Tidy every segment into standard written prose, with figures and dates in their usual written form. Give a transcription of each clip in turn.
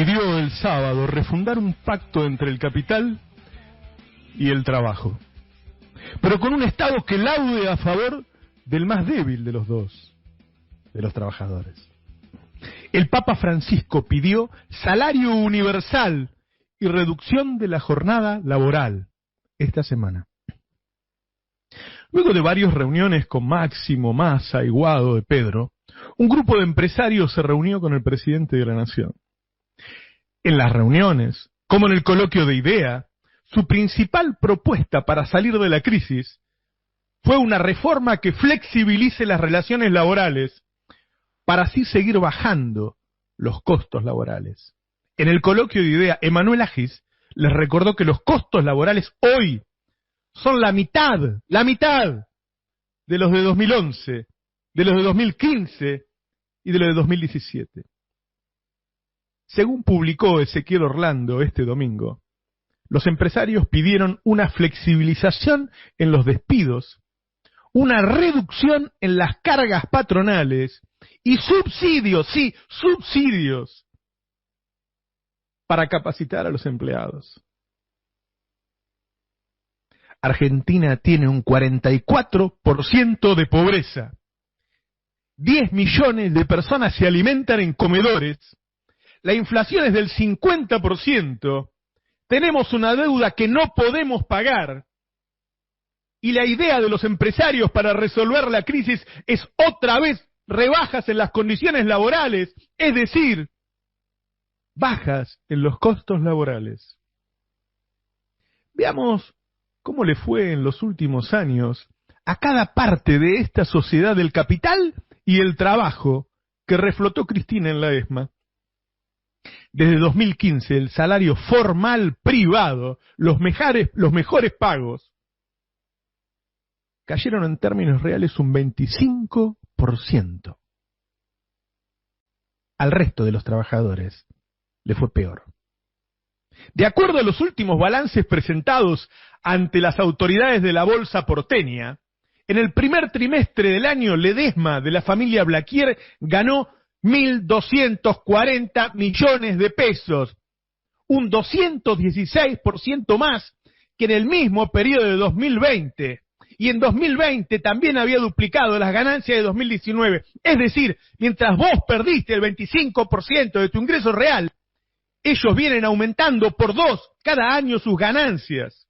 pidió el sábado refundar un pacto entre el capital y el trabajo, pero con un Estado que laude a favor del más débil de los dos, de los trabajadores. El Papa Francisco pidió salario universal y reducción de la jornada laboral esta semana. Luego de varias reuniones con Máximo, Massa y Guado de Pedro, un grupo de empresarios se reunió con el presidente de la Nación. En las reuniones, como en el coloquio de IDEA, su principal propuesta para salir de la crisis fue una reforma que flexibilice las relaciones laborales para así seguir bajando los costos laborales. En el coloquio de IDEA, Emanuel Agis les recordó que los costos laborales hoy son la mitad de los de 2011, de los de 2015 y de los de 2017. Según publicó Ezequiel Orlando este domingo, los empresarios pidieron una flexibilización en los despidos, una reducción en las cargas patronales y subsidios, sí, subsidios, para capacitar a los empleados. Argentina tiene un 44% de pobreza. 10 millones de personas se alimentan en comedores. La inflación es del 50%. Tenemos una deuda que no podemos pagar. Y la idea de los empresarios para resolver la crisis es otra vez rebajas en las condiciones laborales, es decir, bajas en los costos laborales. Veamos cómo le fue en los últimos años a cada parte de esta sociedad del capital y el trabajo que reflotó Cristina en la ESMA. Desde 2015, el salario formal privado, los mejores pagos, cayeron en términos reales un 25%. Al resto de los trabajadores le fue peor. De acuerdo a los últimos balances presentados ante las autoridades de la bolsa porteña, en el primer trimestre del año, Ledesma de la familia Blaquier ganó 1.240 millones de pesos, un 216% más que en el mismo periodo de 2020. Y en 2020 también había duplicado las ganancias de 2019. Es decir, mientras vos perdiste el 25% de tu ingreso real, ellos vienen aumentando por 2 cada año sus ganancias.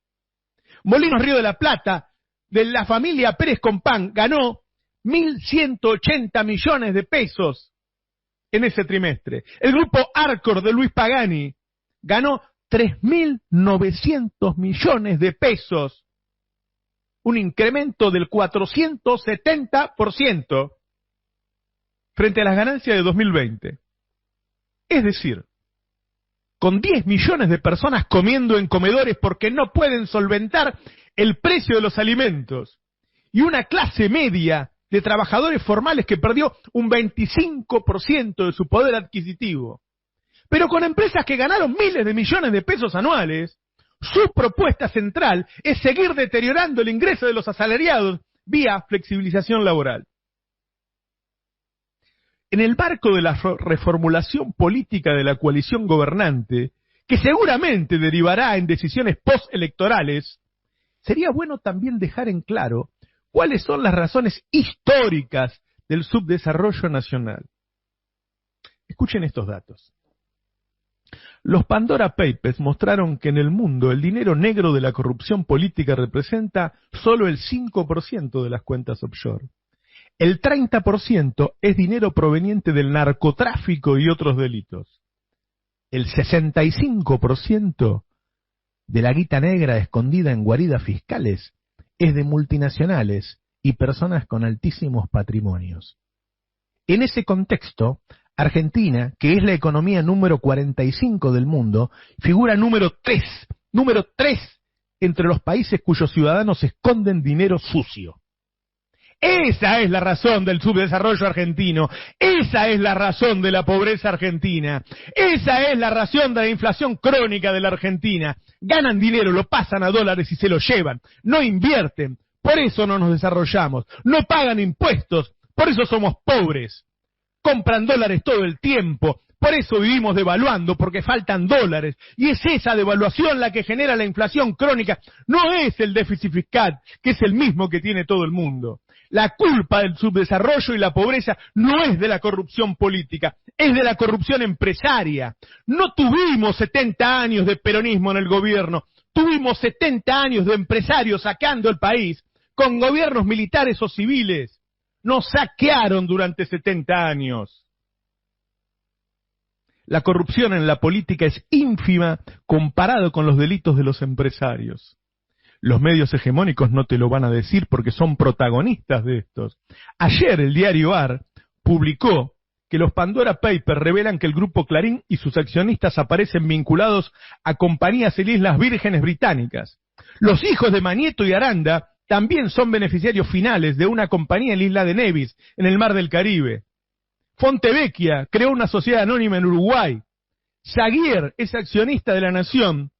Molinos Río de la Plata, de la familia Pérez Compán, ganó 1.180 millones de pesos en ese trimestre. El grupo Arcor de Luis Pagani ganó 3.900 millones de pesos, un incremento del 470% frente a las ganancias de 2020. Es decir, con 10 millones de personas comiendo en comedores porque no pueden solventar el precio de los alimentos, y una clase media de trabajadores formales que perdió un 25% de su poder adquisitivo, pero con empresas que ganaron miles de millones de pesos anuales, su propuesta central es seguir deteriorando el ingreso de los asalariados vía flexibilización laboral. En el marco de la reformulación política de la coalición gobernante, que seguramente derivará en decisiones postelectorales, sería bueno también dejar en claro cuáles son las razones históricas del subdesarrollo nacional. Escuchen estos datos. Los Pandora Papers mostraron que en el mundo el dinero negro de la corrupción política representa solo el 5% de las cuentas offshore. El 30% es dinero proveniente del narcotráfico y otros delitos. El 65% de la guita negra escondida en guaridas fiscales es de multinacionales y personas con altísimos patrimonios. En ese contexto, Argentina, que es la economía número 45 del mundo, figura número 3 entre los países cuyos ciudadanos esconden dinero sucio. Esa es la razón del subdesarrollo argentino, esa es la razón de la pobreza argentina, esa es la razón de la inflación crónica de la Argentina. Ganan dinero, lo pasan a dólares y se lo llevan, no invierten, por eso no nos desarrollamos, no pagan impuestos, por eso somos pobres. compran dólares todo el tiempo, por eso vivimos devaluando, porque faltan dólares, y es esa devaluación la que genera la inflación crónica, no es el déficit fiscal, que es el mismo que tiene todo el mundo. La culpa del subdesarrollo y la pobreza no es de la corrupción política, es de la corrupción empresaria. No tuvimos 70 años de peronismo en el gobierno, tuvimos 70 años de empresarios sacando el país, con gobiernos militares o civiles. Nos saquearon durante 70 años. La corrupción en la política es ínfima comparado con los delitos de los empresarios. Los medios hegemónicos no te lo van a decir porque son protagonistas de estos. Ayer el diario AR publicó que los Pandora Papers revelan que el grupo Clarín y sus accionistas aparecen vinculados a compañías en Islas Vírgenes Británicas. Los hijos de Manieto y Aranda también son beneficiarios finales de una compañía en la isla de Nevis, en el Mar del Caribe. Fontevecchia creó una sociedad anónima en Uruguay. Zaguier es accionista de La Nación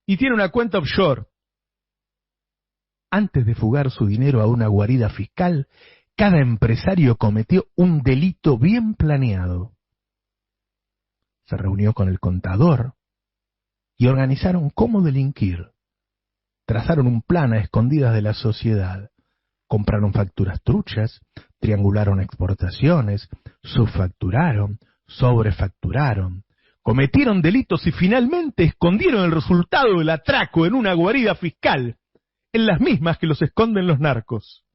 y tiene una cuenta offshore. Antes de fugar su dinero a una guarida fiscal, cada empresario cometió un delito bien planeado. Se reunió con el contador y organizaron cómo delinquir. Trazaron un plan a escondidas de la sociedad. Compraron facturas truchas, triangularon exportaciones, subfacturaron, sobrefacturaron, cometieron delitos y finalmente escondieron el resultado del atraco en una guarida fiscal, en las mismas que los esconden los narcos.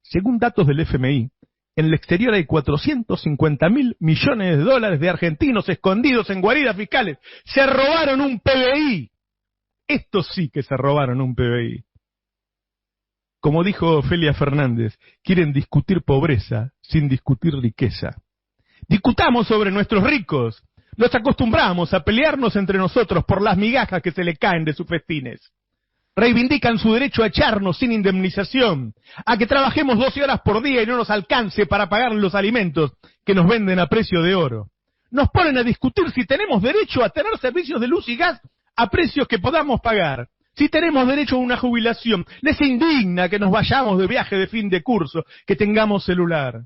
Según datos del FMI, en el exterior hay 450.000 millones de dólares de argentinos escondidos en guaridas fiscales. ¡Se robaron un PBI! Estos sí que se robaron un PBI. Como dijo Ofelia Fernández, quieren discutir pobreza sin discutir riqueza. Discutamos sobre nuestros ricos. Nos acostumbramos a pelearnos entre nosotros por las migajas que se le caen de sus festines. Reivindican su derecho a echarnos sin indemnización, a que trabajemos 12 horas por día y no nos alcance para pagar los alimentos que nos venden a precio de oro. Nos ponen a discutir si tenemos derecho a tener servicios de luz y gas a precios que podamos pagar. Si tenemos derecho a una jubilación, les indigna que nos vayamos de viaje de fin de curso, que tengamos celular.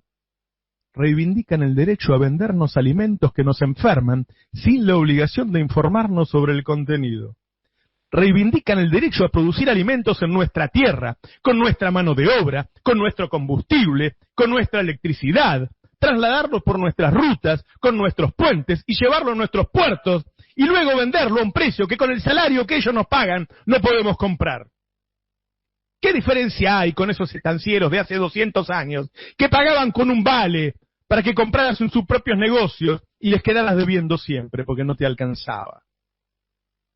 Reivindican el derecho a vendernos alimentos que nos enferman sin la obligación de informarnos sobre el contenido. Reivindican el derecho a producir alimentos en nuestra tierra, con nuestra mano de obra, con nuestro combustible, con nuestra electricidad, trasladarlos por nuestras rutas, con nuestros puentes y llevarlo a nuestros puertos, y luego venderlo a un precio que con el salario que ellos nos pagan no podemos comprar. ¿Qué diferencia hay con esos estancieros de hace 200 años que pagaban con un vale para que compraras en sus propios negocios y les quedaras debiendo siempre porque no te alcanzaba?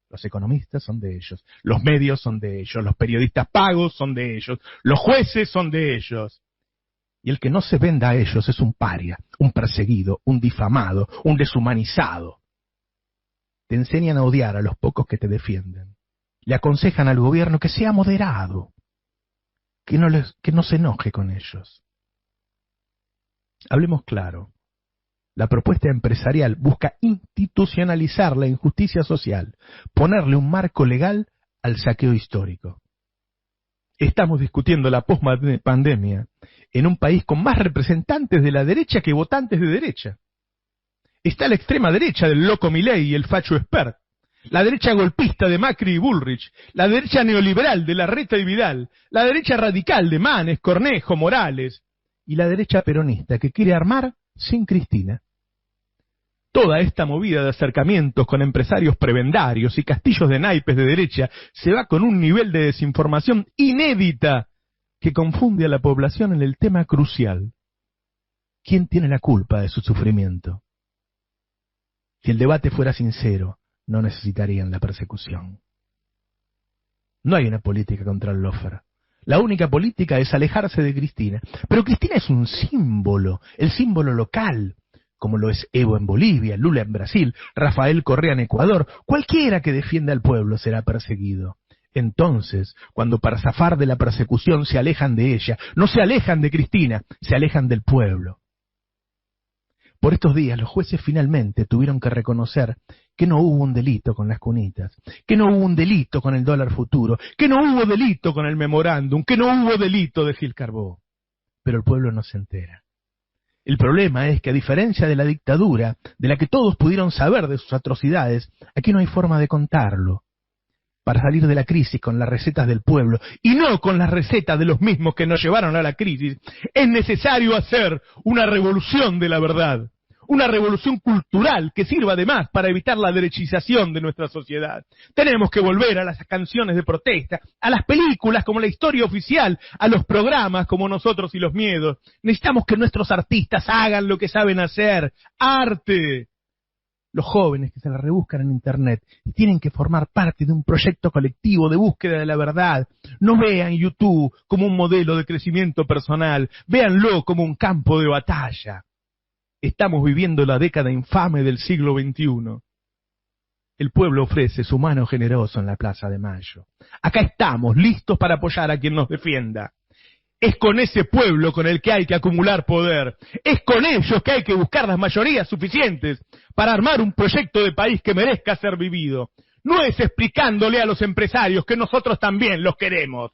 Los economistas son de ellos, los medios son de ellos, los periodistas pagos son de ellos, los jueces son de ellos. Y el que no se venda a ellos es un paria, un perseguido, un difamado, un deshumanizado. Te enseñan a odiar a los pocos que te defienden. Le aconsejan al gobierno que sea moderado, que no se enoje con ellos. Hablemos claro. La propuesta empresarial busca institucionalizar la injusticia social, ponerle un marco legal al saqueo histórico. Estamos discutiendo la pospandemia en un país con más representantes de la derecha que votantes de derecha. Está la extrema derecha del loco Milei y el facho Espert, la derecha golpista de Macri y Bullrich, la derecha neoliberal de Larreta y Vidal, la derecha radical de Manes, Cornejo, Morales, y la derecha peronista que quiere armar sin Cristina. Toda esta movida de acercamientos con empresarios prebendarios y castillos de naipes de derecha se va con un nivel de desinformación inédita que confunde a la población en el tema crucial. ¿Quién tiene la culpa de su sufrimiento? Si el debate fuera sincero, no necesitarían la persecución. No hay una política contra el lawfare. La única política es alejarse de Cristina. Pero Cristina es un símbolo, el símbolo local, como lo es Evo en Bolivia, Lula en Brasil, Rafael Correa en Ecuador. Cualquiera que defienda al pueblo será perseguido. Entonces, cuando para zafar de la persecución se alejan de ella, no se alejan de Cristina, se alejan del pueblo. Por estos días los jueces finalmente tuvieron que reconocer que no hubo un delito con las cunitas, que no hubo un delito con el dólar futuro, que no hubo delito con el memorándum, que no hubo delito de Gil Carbó. Pero el pueblo no se entera. El problema es que, a diferencia de la dictadura, de la que todos pudieron saber de sus atrocidades, aquí no hay forma de contarlo. Para salir de la crisis con las recetas del pueblo, y no con las recetas de los mismos que nos llevaron a la crisis, es necesario hacer una revolución de la verdad. Una revolución cultural que sirva además para evitar la derechización de nuestra sociedad. Tenemos que volver a las canciones de protesta, a las películas como La Historia Oficial, a los programas como Nosotros y los Miedos. Necesitamos que nuestros artistas hagan lo que saben hacer, arte. Los jóvenes que se la rebuscan en internet tienen que formar parte de un proyecto colectivo de búsqueda de la verdad. No vean YouTube como un modelo de crecimiento personal, véanlo como un campo de batalla. Estamos viviendo la década infame del siglo XXI. El pueblo ofrece su mano generosa en la Plaza de Mayo. Acá estamos, listos para apoyar a quien nos defienda. Es con ese pueblo con el que hay que acumular poder. Es con ellos que hay que buscar las mayorías suficientes para armar un proyecto de país que merezca ser vivido. No es explicándole a los empresarios que nosotros también los queremos.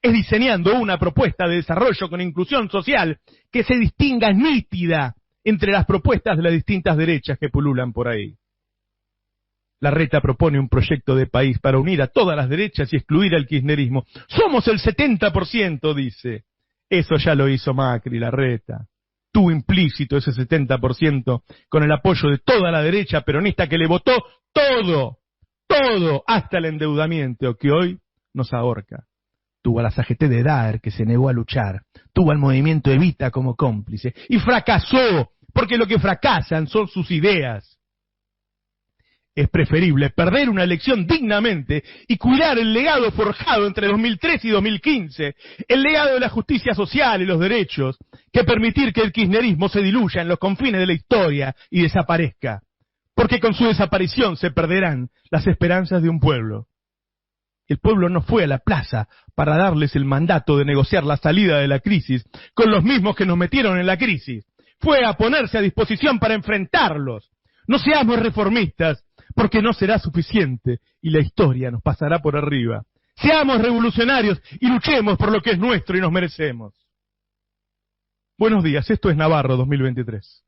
Es diseñando una propuesta de desarrollo con inclusión social que se distinga nítida entre las propuestas de las distintas derechas que pululan por ahí. Larreta propone un proyecto de país para unir a todas las derechas y excluir al kirchnerismo. Somos el 70%, dice. Eso ya lo hizo Macri, Larreta. Tuvo implícito ese 70% con el apoyo de toda la derecha peronista que le votó todo, hasta el endeudamiento que hoy nos ahorca. Tuvo a la CGT de Daer que se negó a luchar, tuvo al movimiento Evita como cómplice y fracasó, porque lo que fracasan son sus ideas. Es preferible perder una elección dignamente y cuidar el legado forjado entre 2003 y 2015, el legado de la justicia social y los derechos, que permitir que el kirchnerismo se diluya en los confines de la historia y desaparezca, porque con su desaparición se perderán las esperanzas de un pueblo. El pueblo no fue a la plaza para darles el mandato de negociar la salida de la crisis con los mismos que nos metieron en la crisis. Fue a ponerse a disposición para enfrentarlos. No seamos reformistas, porque no será suficiente y la historia nos pasará por arriba. Seamos revolucionarios y luchemos por lo que es nuestro y nos merecemos. Buenos días, esto es Navarro 2023.